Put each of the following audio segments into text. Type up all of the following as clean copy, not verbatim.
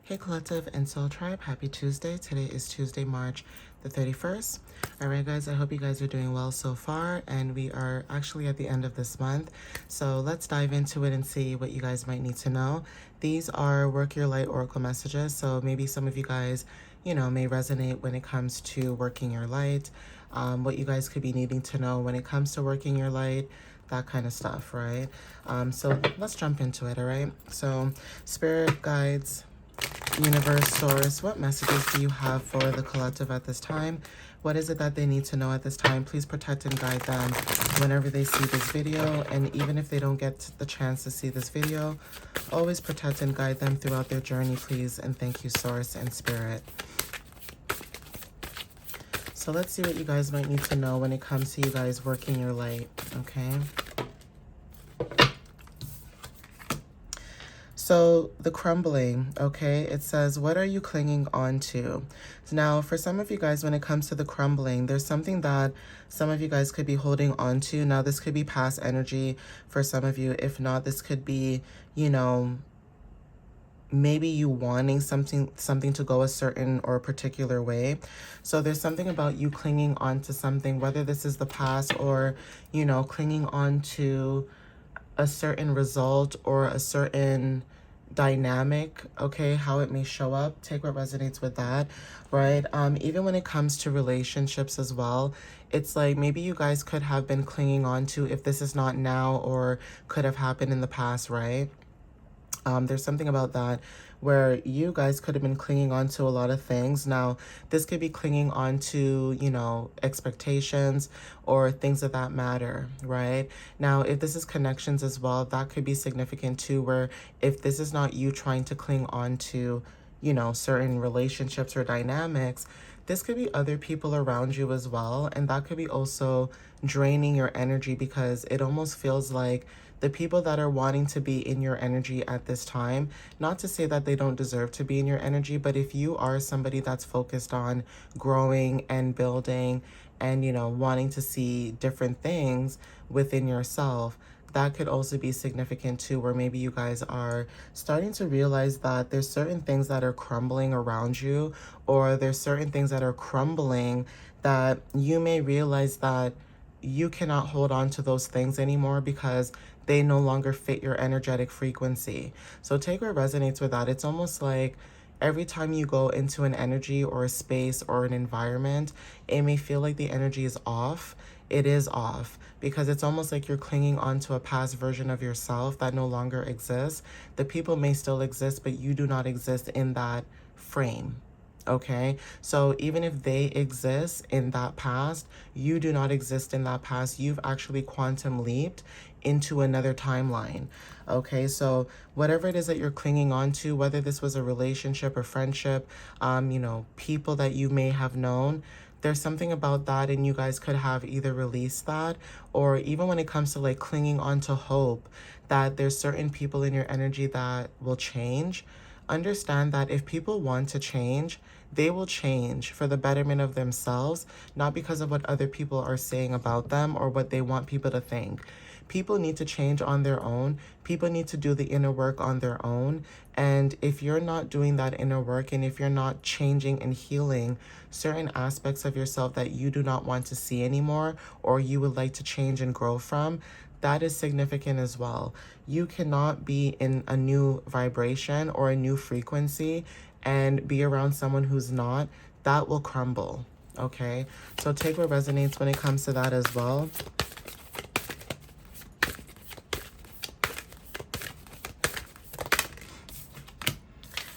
Hey Collective and Soul Tribe, happy Tuesday. Today is Tuesday, March the 31st. All right, guys, I hope you guys are doing well so far, and we are actually at the end of this month. So let's dive into it and see what you guys might need to know. These are Work Your Light Oracle messages, so maybe some of you guys, may resonate when it comes to working your light, what you guys could be needing to know when it comes to working your light, that kind of stuff, right? So let's jump into it, all right? So spirit guides, universe, source, what messages do you have for the collective at this time? What is it that they need to know at this time? Please protect and guide them whenever they see this video. And even if they don't get the chance to see this video, always protect and guide them throughout their journey, please. And thank you, source and spirit. So let's see what you guys might need to know when it comes to you guys working your light, okay? So the crumbling, okay, it says, what are you clinging on to? Now, for some of you guys, when it comes to the crumbling, there's something that some of you guys could be holding on to. Now, this could be past energy for some of you. If not, this could be, maybe you wanting something to go a certain or a particular way. So there's something about you clinging on to something, whether this is the past or, clinging on to a certain result or a certain dynamic, okay, how it may show up. Take what resonates with that, right? Even when it comes to relationships as well, it's like maybe you guys could have been clinging on to, if this is not now or could have happened in the past, right? There's something about that where you guys could have been clinging on to a lot of things. Now, this could be clinging on to, expectations or things of that matter, right? Now, if this is connections as well, that could be significant too, where if this is not you trying to cling on to, certain relationships or dynamics, this could be other people around you as well. And that could be also draining your energy, because it almost feels like the people that are wanting to be in your energy at this time, not to say that they don't deserve to be in your energy, but if you are somebody that's focused on growing and building and, wanting to see different things within yourself, that could also be significant too, where maybe you guys are starting to realize that there's certain things that are crumbling around you, or there's certain things that are crumbling that you may realize that you cannot hold on to those things anymore because they no longer fit your energetic frequency. So take what resonates with that. It's almost like every time you go into an energy or a space or an environment, it may feel like the energy is off. It is off because it's almost like you're clinging onto a past version of yourself that no longer exists. The people may still exist, but you do not exist in that frame. Okay, so even if they exist in that past, you do not exist in that past. You've actually quantum leaped into another timeline. Okay, so whatever it is that you're clinging on to, whether this was a relationship or friendship, people that you may have known, there's something about that, and you guys could have either released that, or even when it comes to like clinging on to hope that there's certain people in your energy that will change. Understand that if people want to change, they will change for the betterment of themselves, not because of what other people are saying about them or what they want people to think. People need to change on their own. People need to do the inner work on their own. And if you're not doing that inner work, and if you're not changing and healing certain aspects of yourself that you do not want to see anymore, or you would like to change and grow from, that is significant as well. You cannot be in a new vibration or a new frequency and be around someone who's not. That will crumble, okay? So take what resonates when it comes to that as well.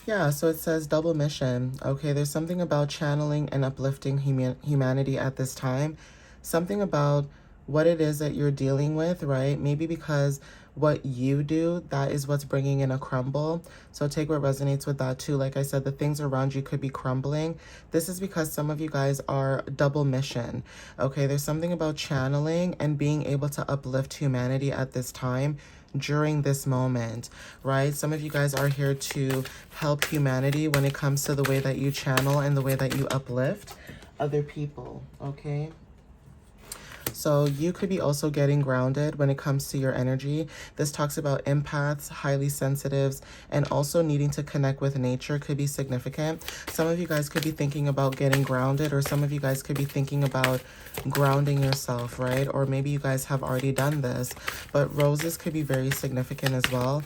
Yeah, so it says double mission. Okay, there's something about channeling and uplifting humanity at this time. Something about what it is that you're dealing with, right? Maybe because what you do, that is what's bringing in a crumble. So take what resonates with that too. Like I said, the things around you could be crumbling. This is because some of you guys are double mission. Okay, there's something about channeling and being able to uplift humanity at this time during this moment, right? Some of you guys are here to help humanity when it comes to the way that you channel and the way that you uplift other people, okay? So you could be also getting grounded when it comes to your energy. This talks about empaths, highly sensitives, and also needing to connect with nature could be significant. Some of you guys could be thinking about getting grounded, or some of you guys could be thinking about grounding yourself, right? Or maybe you guys have already done this, but roses could be very significant as well.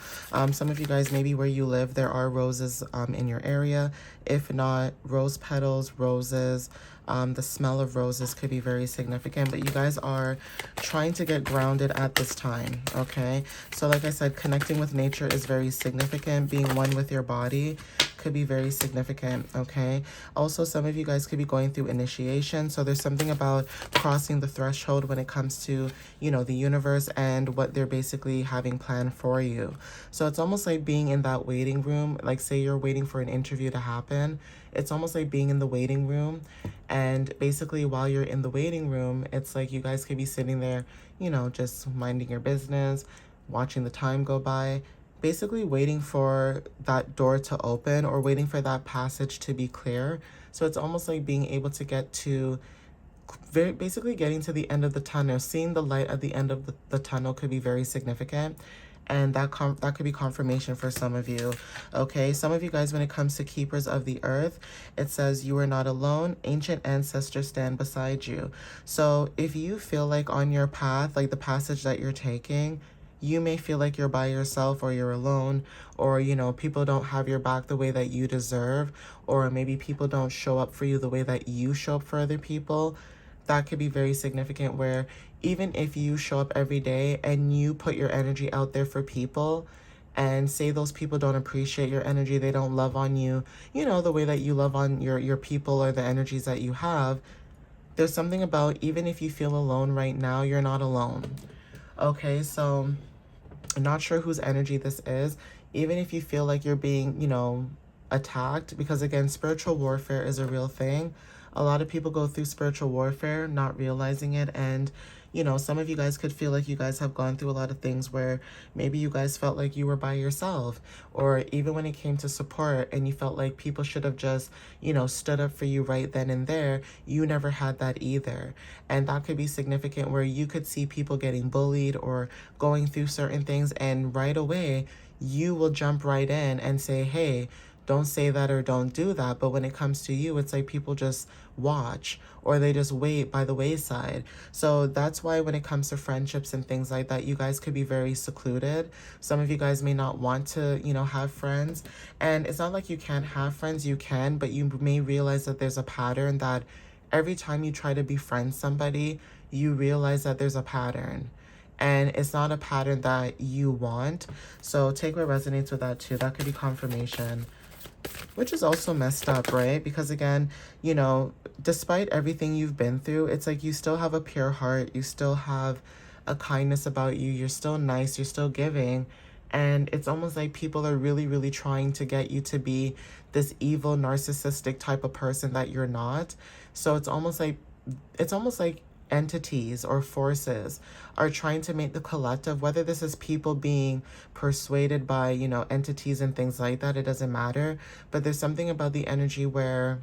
Some of you guys, maybe where you live, there are roses in your area. If not, rose petals, roses, the smell of roses could be very significant, but you guys are trying to get grounded at this time, okay? So like I said, connecting with nature is very significant. Being one with your body could be very significant, okay? Also, some of you guys could be going through initiation. So there's something about crossing the threshold when it comes to, you know, the universe and what they're basically having planned for you. So it's almost like being in that waiting room. Like, say you're waiting for an interview to happen. It's almost like being in the waiting room. And basically, while you're in the waiting room, it's like you guys could be sitting there, you know, just minding your business, watching the time go by, basically waiting for that door to open or waiting for that passage to be clear. So it's almost like being able to get to basically getting to the end of the tunnel. Seeing the light at the end of the tunnel could be very significant. And that could be confirmation for some of you. Okay, some of you guys, when it comes to keepers of the earth, it says you are not alone. Ancient ancestors stand beside you. So if you feel like on your path, like the passage that you're taking, you may feel like you're by yourself or you're alone, or, you know, people don't have your back the way that you deserve, or maybe people don't show up for you the way that you show up for other people. That could be very significant, where even if you show up every day and you put your energy out there for people, and say those people don't appreciate your energy, they don't love on you, you know, the way that you love on your people or the energies that you have, there's something about, even if you feel alone right now, you're not alone. Okay, so I'm not sure whose energy this is. Even if you feel like you're being, you know, attacked, because again, spiritual warfare is a real thing. A lot of people go through spiritual warfare not realizing it. And, you know, some of you guys could feel like you guys have gone through a lot of things where maybe you guys felt like you were by yourself, or even when it came to support and you felt like people should have just, you know, stood up for you right then and there. You never had that either. And that could be significant, where you could see people getting bullied or going through certain things, and right away you will jump right in and say, hey, don't say that or don't do that. But when it comes to you, it's like people just watch, or they just wait by the wayside. So that's why when it comes to friendships and things like that, you guys could be very secluded. Some of you guys may not want to, you know, have friends. And it's not like you can't have friends, you can, but you may realize that there's a pattern that every time you try to befriend somebody, you realize that there's a pattern. And it's not a pattern that you want. So take what resonates with that too. That could be confirmation. Which is also messed up, right? Because again, you know, despite everything you've been through, it's like you still have a pure heart. You still have a kindness about you. You're still nice. You're still giving. And it's almost like people are really, really trying to get you to be this evil, narcissistic type of person that you're not. So it's almost like entities or forces are trying to make the collective, whether this is people being persuaded by, you know, entities and things like that, it doesn't matter. But there's something about the energy where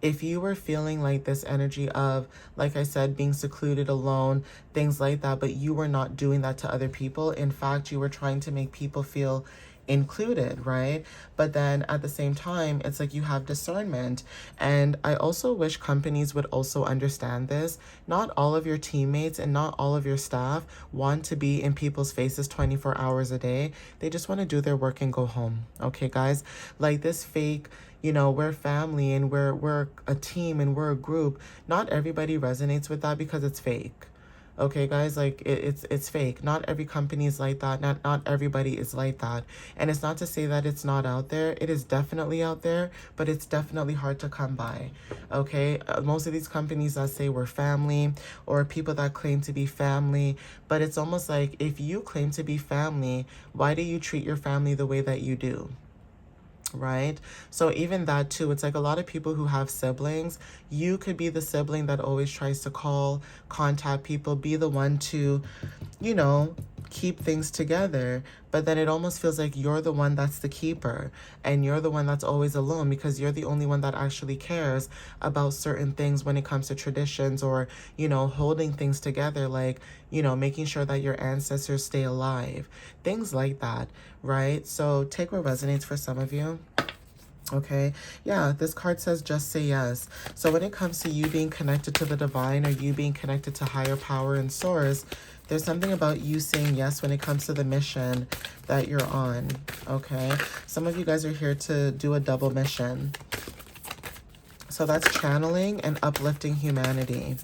if you were feeling like this energy of, like I said, being secluded, alone, things like that, but you were not doing that to other people. In fact, you were trying to make people feel included, right? But then at the same time, it's like you have discernment. And I also wish companies would also understand this. Not all of your teammates and not all of your staff want to be in people's faces 24 hours a day. They just want to do their work and go home. Okay, guys? Like this fake, you know, we're family and we're a team and we're a group. Not everybody resonates with that because it's fake. Okay, guys, like it's fake. Not every company is like that. Not everybody is like that. And it's not to say that it's not out there. It is definitely out there, but it's definitely hard to come by. Okay, most of these companies that say we're family, or people that claim to be family, but it's almost like, if you claim to be family, why do you treat your family the way that you do? Right? So even that too, it's like a lot of people who have siblings, you could be the sibling that always tries to call, contact people, be the one to, you know, keep things together, but then it almost feels like you're the one that's the keeper and you're the one that's always alone because you're the only one that actually cares about certain things when it comes to traditions or, you know, holding things together, like, you know, making sure that your ancestors stay alive, things like that, right? So take what resonates for some of you. Okay, yeah, this card says just say yes. So when it comes to you being connected to the divine or you being connected to higher power and source, there's something about you saying yes when it comes to the mission that you're on. Okay, some of you guys are here to do a double mission. So that's channeling and uplifting humanity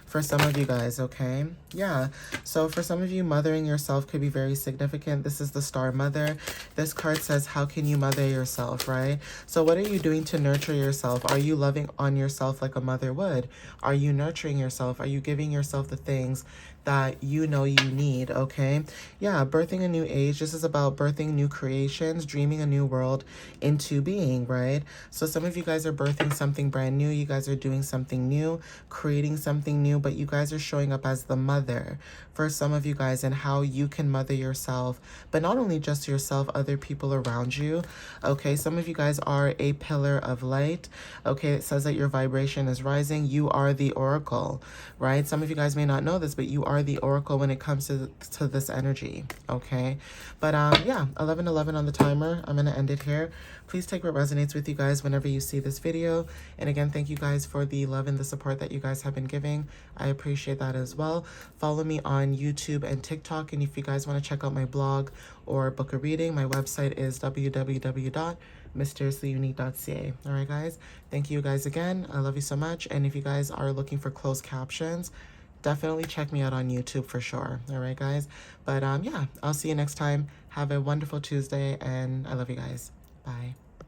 for some of you guys, okay? Yeah, so for some of you, mothering yourself could be very significant. This is the Star Mother. This card says, how can you mother yourself, right? So what are you doing to nurture yourself? Are you loving on yourself like a mother would? Are you nurturing yourself? Are you giving yourself the things that you know you need, okay? Yeah, birthing a new age. This is about birthing new creations, dreaming a new world into being, right? So some of you guys are birthing something brand new. You guys are doing something new, creating something new, but you guys are showing up as the mother for some of you guys and how you can mother yourself, but not only just yourself, other people around you, okay? Some of you guys are a pillar of light, okay? It says that your vibration is rising. You are the oracle, right? Some of you guys may not know this, but you are the oracle when it comes to this energy, okay? But yeah, 11:11 on the timer. I'm going to end it here. Please take what resonates with you guys whenever you see this video. And again, thank you guys for the love and the support that you guys have been giving. I appreciate that as well. Follow me on YouTube and TikTok. And if you guys want to check out my blog or book a reading, my website is www.mysteriouslyunique.ca. All right, guys. Thank you guys again. I love you so much. And if you guys are looking for closed captions, definitely check me out on YouTube for sure. All right, guys. But yeah, I'll see you next time. Have a wonderful Tuesday, and I love you guys. Bye.